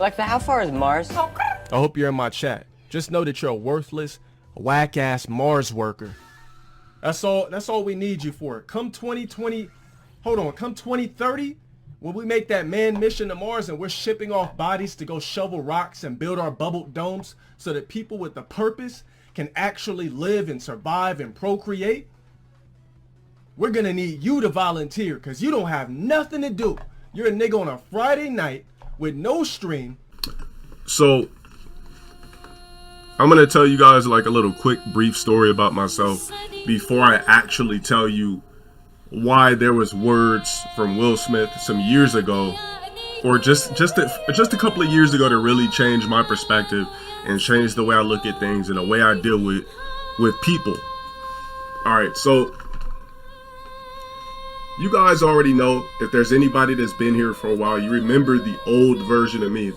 Alexa, how far is Mars? I hope you're in my chat. Just know that you're a worthless, whack-ass Mars worker. That's all we need you for. Come 2020, come 2030, when we make that manned mission to Mars and we're shipping off bodies to go shovel rocks and build our bubbled domes so that people with a purpose can actually live and survive and procreate, we're gonna need you to volunteer because you don't have nothing to do. You're a nigga on a Friday night with no stream. So I'm gonna tell you guys like a little quick brief story about myself before I actually tell you why there was words from Will Smith some years ago, or just a couple of years ago, to really change my perspective and change the way I look at things and the way I deal with people. All right, so you guys already know, if there's anybody that's been here for a while, you remember the old version of me.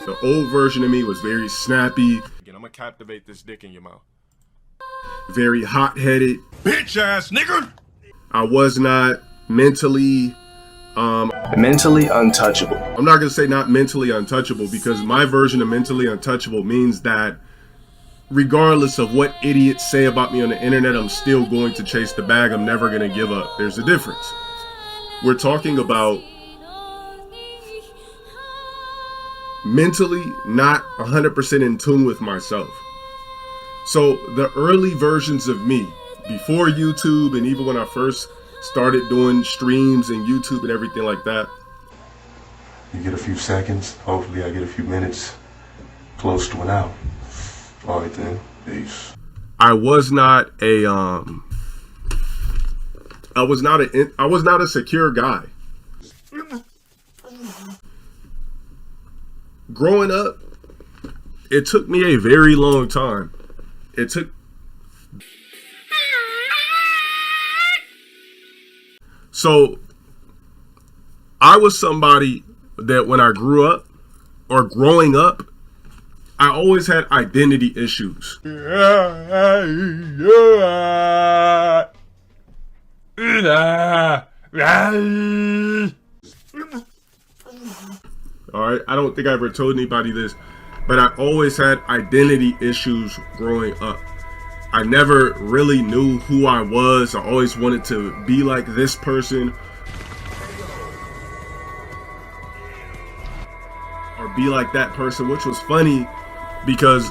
The old version of me was very snappy. Again, I'm gonna captivate this dick in your mouth. Very hot-headed. Bitch ass nigga! I was not mentally untouchable. I'm not gonna say not mentally untouchable, because my version of mentally untouchable means that regardless of what idiots say about me on the internet, I'm still going to chase the bag. I'm never gonna give up. There's a difference. We're talking about mentally not 100% in tune with myself. So the early versions of me, before YouTube and even when I first started doing streams and YouTube and everything like that. You get a few seconds, hopefully I get a few minutes, close to an hour. All right then, peace. I was not a secure guy. Growing up, it took me a very long time. So I was somebody that when I grew up, or growing up, I always had identity issues. All right, I don't think I ever told anybody this, but I always had identity issues growing up. I never really knew who I was. I always wanted to be like this person or be like that person, which was funny because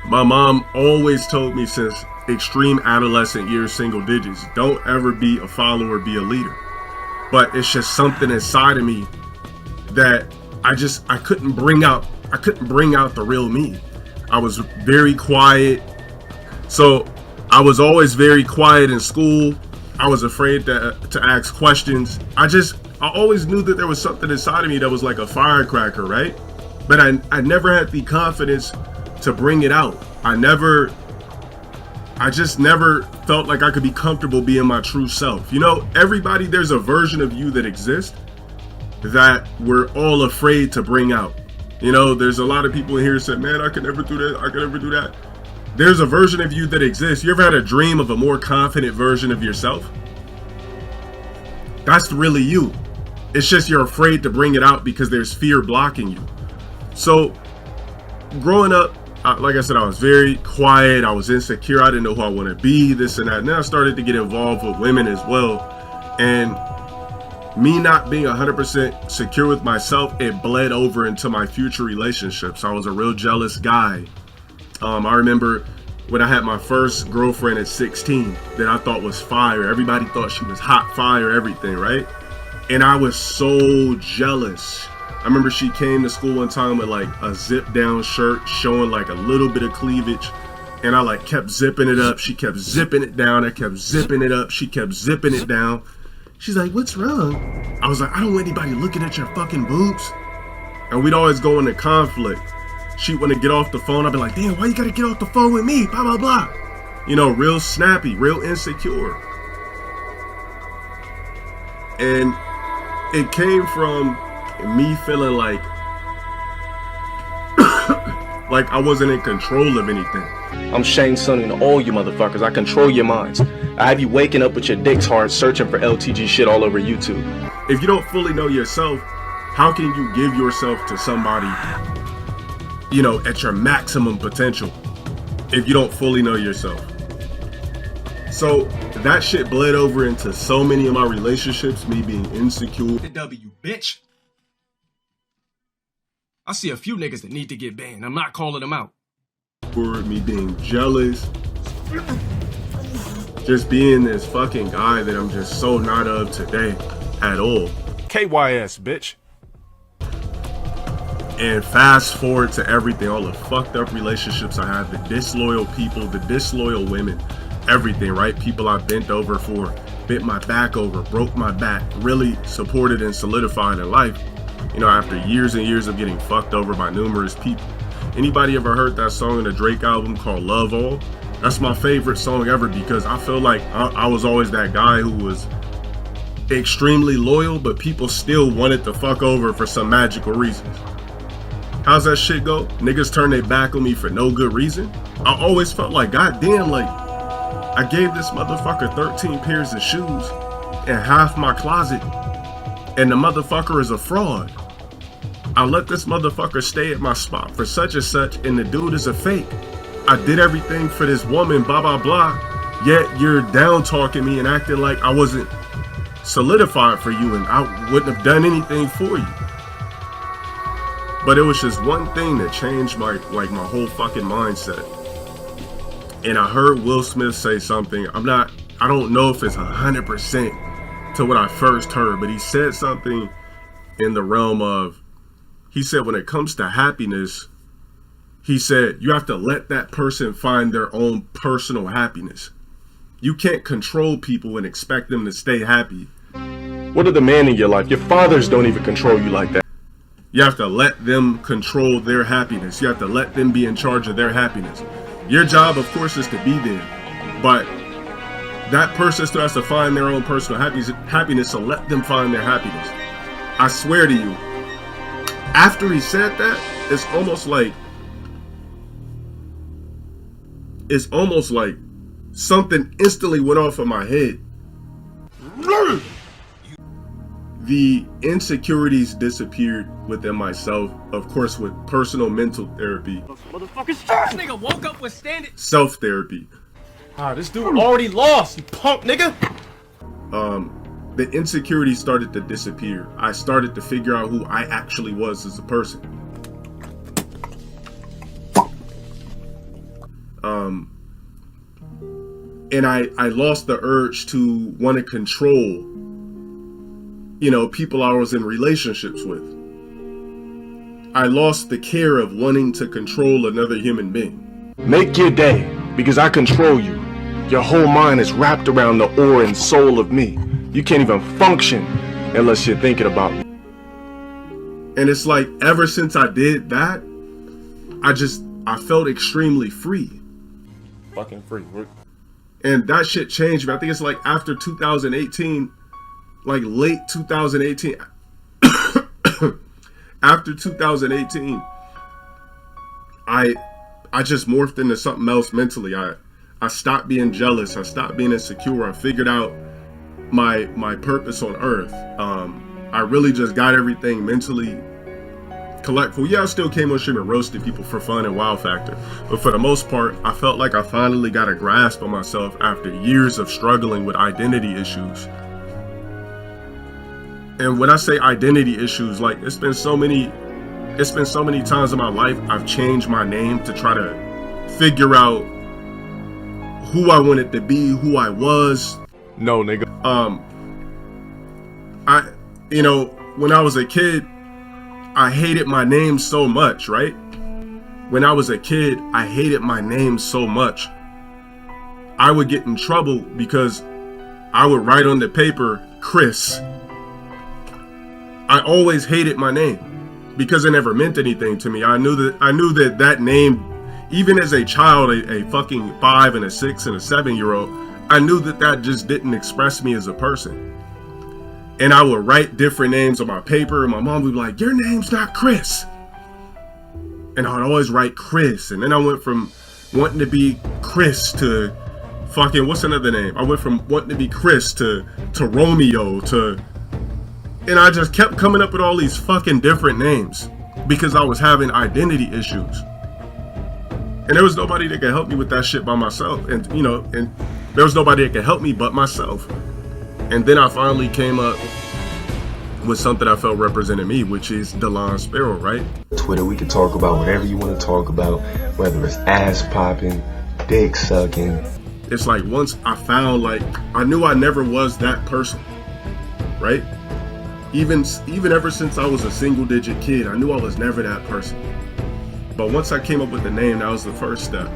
my mom always told me since extreme adolescent years, single digits, don't ever be a follower, be a leader. But it's just something inside of me that I couldn't bring out the real me. I was very quiet. So I was always very quiet in school. I was afraid to ask questions. I always knew that there was something inside of me that was like a firecracker, right? But I never had the confidence to bring it out. I just never felt like I could be comfortable being my true self. You know, everybody, there's a version of you that exists that we're all afraid to bring out. You know, there's a lot of people in here who said, man, I could never do that, I could never do that. There's a version of you that exists. You ever had a dream of a more confident version of yourself? That's really you. It's just you're afraid to bring it out because there's fear blocking you. So growing up, like I said, I was very quiet. I was insecure. I didn't know who I want to be, this and that. And then I started to get involved with women as well. And me not being 100% secure with myself, it bled over into my future relationships. I was a real jealous guy. I remember when I had my first girlfriend at 16 that I thought was fire. Everybody thought she was hot fire, everything, right? And I was so jealous. I remember she came to school one time with like a zip down shirt showing like a little bit of cleavage. And I like kept zipping it up. She kept zipping it down. I kept zipping it up. She kept zipping it down. She's like, what's wrong? I was like, I don't want anybody looking at your fucking boobs. And we'd always go into conflict. She'd want to get off the phone. I'd be like, damn, why you gotta get off the phone with me? Blah, blah, blah. You know, real snappy, real insecure. And it came from me feeling like I wasn't in control of anything. I'm Shane Sonny to all you motherfuckers. I control your minds. I have you waking up with your dicks hard searching for LTG shit all over YouTube. If you don't fully know yourself, how can you give yourself to somebody, you know, at your maximum potential if you don't fully know yourself? So that shit bled over into so many of my relationships, me being insecure. W, bitch. I see a few niggas that need to get banned. I'm not calling them out. For me being jealous. Just being this fucking guy that I'm just so not of today at all. KYS, bitch. And fast forward to everything, all the fucked up relationships I have, the disloyal people, the disloyal women, everything, right? People I bent over for, bent my back over, broke my back, really supported and solidified in life, you know, after years and years of getting fucked over by numerous people. Anybody ever heard that song in the Drake album called Love All? That's my favorite song ever because I feel like I was always that guy who was extremely loyal, but people still wanted to fuck over for some magical reasons. How's that shit go? Niggas turn their back on me for no good reason. I always felt like, goddamn, like I gave this motherfucker 13 pairs of shoes and half my closet, and the motherfucker is a fraud. I let this motherfucker stay at my spot for such and such, and the dude is a fake. I did everything for this woman, blah, blah, blah, yet you're down talking me and acting like I wasn't solidified for you and I wouldn't have done anything for you. But it was just one thing that changed my whole fucking mindset. And I heard Will Smith say something. I don't know if it's 100% to what I first heard, but he said something in the realm of, he said when it comes to happiness, he said you have to let that person find their own personal happiness. You can't control people and expect them to stay happy. What are the men in your life? Your fathers don't even control you like that. You have to let them control their happiness. You have to let them be in charge of their happiness. Your job, of course, is to be there, but that person still has to find their own personal happiness, so let them find their happiness. I swear to you, after he said that, it's almost like something instantly went off in my head. The insecurities disappeared within myself, of course, with personal mental therapy. Motherfucking this nigga woke up with standing Self-therapy. Ah, this dude already lost, you punk nigga. The insecurities started to disappear. I started to figure out who I actually was as a person. And I lost the urge to want to control, you know, people I was in relationships with. I lost the care of wanting to control another human being. Make your day, because I control you. Your whole mind is wrapped around the aura and soul of me. You can't even function unless you're thinking about me. And it's like, ever since I did that, I felt extremely free. Fucking free. And that shit changed me. I think it's like after 2018, like late 2018. After 2018, I just morphed into something else mentally. I stopped being jealous. I stopped being insecure. I figured out my purpose on earth. I really just got everything mentally collectible. Yeah, I still came on stream and roasted people for fun and wow factor, but for the most part, I felt like I finally got a grasp on myself after years of struggling with identity issues. And when I say identity issues, like it's been so many times in my life I've changed my name to try to figure out who I wanted to be, who I was. No, nigga. You know, when I was a kid, I hated my name so much, right? When I was a kid, I hated my name so much. I would get in trouble because I would write on the paper, Chris. I always hated my name because it never meant anything to me. I knew that name, even as a child, a fucking 5 and a 6 and a 7-year-old, I knew that just didn't express me as a person. And I would write different names on my paper, and my mom would be like, your name's not Chris. And I would always write Chris. And then I went from wanting to be Chris to fucking, what's another name? I went from wanting to be Chris to Romeo to, and I just kept coming up with all these fucking different names because I was having identity issues. And there was nobody that could help me with that shit by myself. And, you know, and there was nobody that could help me but myself. And then I finally came up with something I felt represented me, which is Delon Sparrow, right? Twitter, we can talk about whatever you want to talk about, whether it's ass popping, dick sucking. It's like once I found, like, I knew I never was that person, right? Even ever since I was a single digit kid, I knew I was never that person. But once I came up with the name, that was the first step.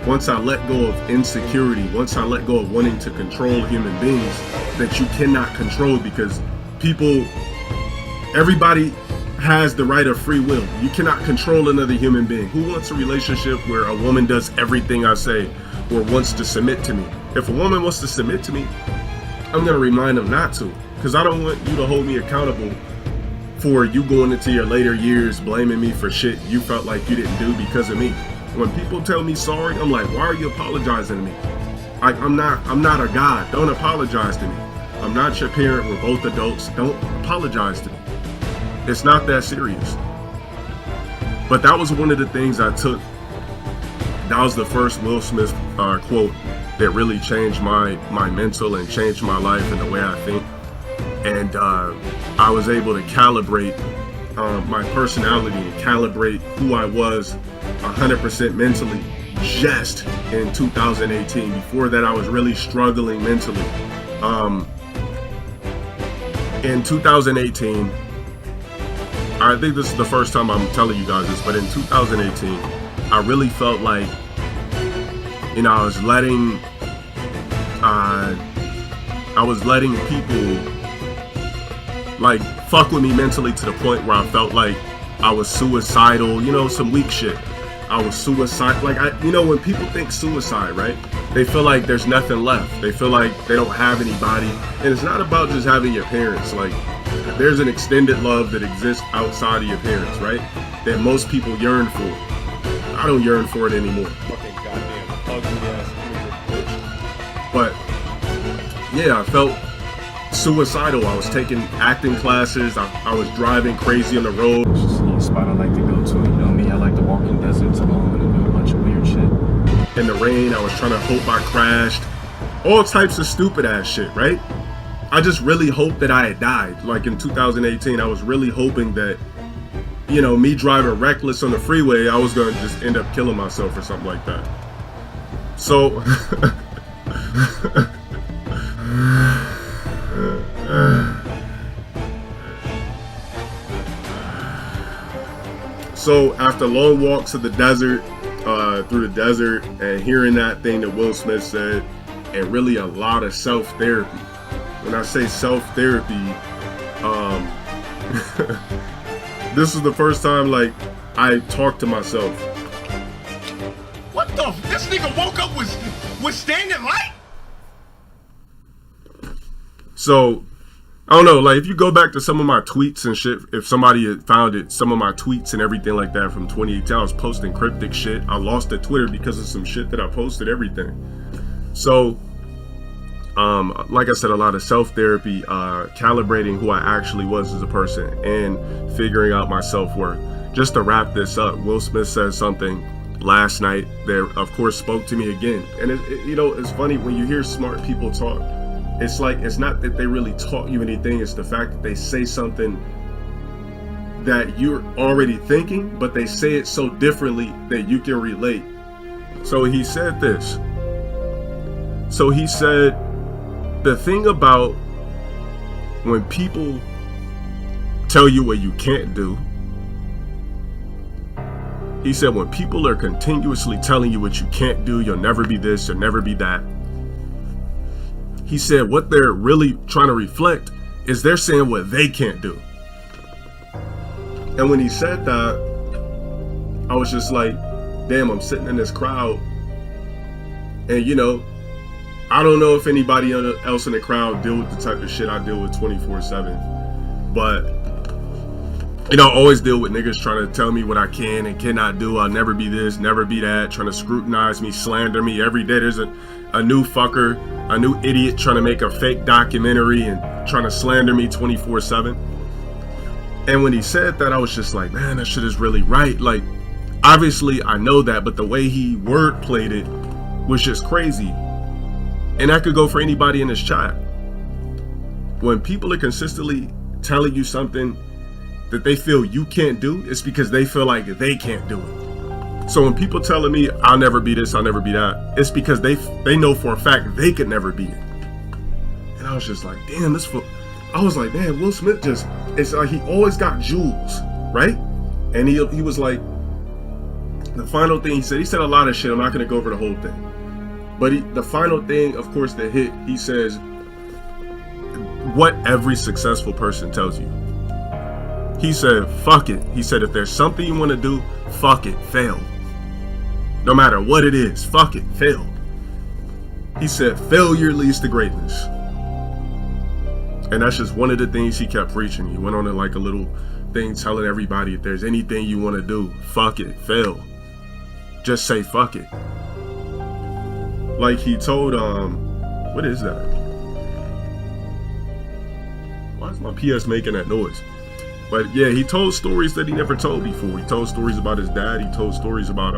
Once I let go of insecurity, once I let go of wanting to control human beings that you cannot control, because people, everybody has the right of free will. You cannot control another human being. Who wants a relationship where a woman does everything I say or wants to submit to me? If a woman wants to submit to me, I'm going to remind them not to, because I don't want you to hold me accountable for you going into your later years blaming me for shit you felt like you didn't do because of me. When people tell me sorry, I'm like, why are you apologizing to me? I'm not a god. Don't apologize to me. I'm not your parent. We're both adults. Don't apologize to me. It's not that serious. But that was one of the things I took. That was the first Will Smith quote that really changed my mental and changed my life and the way I think. And I was able to calibrate my personality and calibrate who I was 100% mentally just in 2018. Before that, I was really struggling mentally. In 2018, I think this is the first time I'm telling you guys this, but in 2018, I really felt like, you know, I was letting people like fuck with me mentally to the point where I felt like I was suicidal, you know, some weak shit. I was suicidal. Like, you know, when people think suicide, right? They feel like there's nothing left. They feel like they don't have anybody. And it's not about just having your parents. Like, there's an extended love that exists outside of your parents, right? That most people yearn for. I don't yearn for it anymore. Fucking goddamn ugly ass bitch. But yeah, I felt suicidal. I was taking acting classes. I was driving crazy on the road. It's just a little spot I like to go to. You know me, I like to walk in deserts alone and do a bunch of weird shit. In the rain, I was trying to hope I crashed. All types of stupid ass shit, right? I just really hoped that I had died. Like in 2018, I was really hoping that, you know, me driving reckless on the freeway, I was gonna just end up killing myself or something like that. So so after long walks of the desert, through the desert, and hearing that thing that Will Smith said, and really a lot of self-therapy. When I say self-therapy, this is the first time, like, I talked to myself. What the? This nigga woke up with standing light? So, I don't know, like, if you go back to some of my tweets and shit, if somebody had found it, some of my tweets and everything like that from 2018, I was posting cryptic shit. I lost the Twitter because of some shit that I posted, everything. So, like I said, a lot of self-therapy, calibrating who I actually was as a person, and figuring out my self-worth. Just to wrap this up, Will Smith said something last night that, of course, spoke to me again. And, you know, it's funny when you hear smart people talk. It's like, it's not that they really taught you anything, it's the fact that they say something that you're already thinking, but they say it so differently that you can relate. So he said this. So he said, the thing about when people tell you what you can't do, he said, when people are continuously telling you what you can't do, you'll never be this, you'll never be that. He said what they're really trying to reflect is they're saying what they can't do. And when he said that, I was just like, damn, I'm sitting in this crowd. And, you know, I don't know if anybody else in the crowd deal with the type of shit I deal with 24/7. But, you know, I always deal with niggas trying to tell me what I can and cannot do. I'll never be this, never be that, trying to scrutinize me, slander me every day. There's a a new fucker, a new idiot trying to make a fake documentary and trying to slander me 24/7. And when he said that, I was just like, man, that shit is really right. Like, obviously I know that, but the way he word played it was just crazy. And that could go for anybody in this chat. When people are consistently telling you something that they feel you can't do, it's because they feel like they can't do it. So when people telling me I'll never be this, I'll never be that, it's because they know for a fact they could never be it. And I was just like, damn, I was like, man, Will Smith just, it's like he always got jewels, right? And he was like, the final thing he said a lot of shit. I'm not gonna go over the whole thing. But the final thing, of course, that hit, he says, what every successful person tells you. He said, fuck it. He said, if there's something you want to do, fuck it, fail. No matter what it is, fuck it, fail. He said, failure leads to greatness. And that's just one of the things he kept preaching. He went on to like a little thing telling everybody, if there's anything you want to do, fuck it, fail. Just say fuck it. Like he told, what is that? Why is my PS making that noise? But yeah, he told stories that he never told before. He told stories about his dad. He told stories about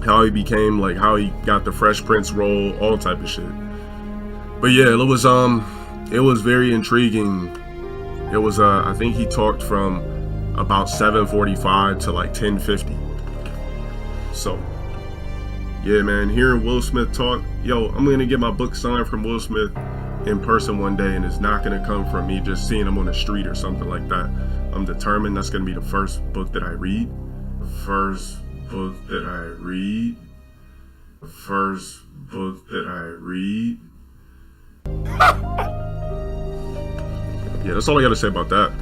how he became, like, how he got the Fresh Prince role, all type of shit. But yeah, it was very intriguing. It was I think he talked from about 7:45 to like 10:50. So yeah, man, hearing Will Smith talk, yo, I'm gonna get my book signed from Will Smith in person one day, and it's not gonna come from me just seeing him on the street or something like that. I'm determined that's gonna be the first book that I read. First book that I read. First book that I read. Yeah, that's all I gotta say about that.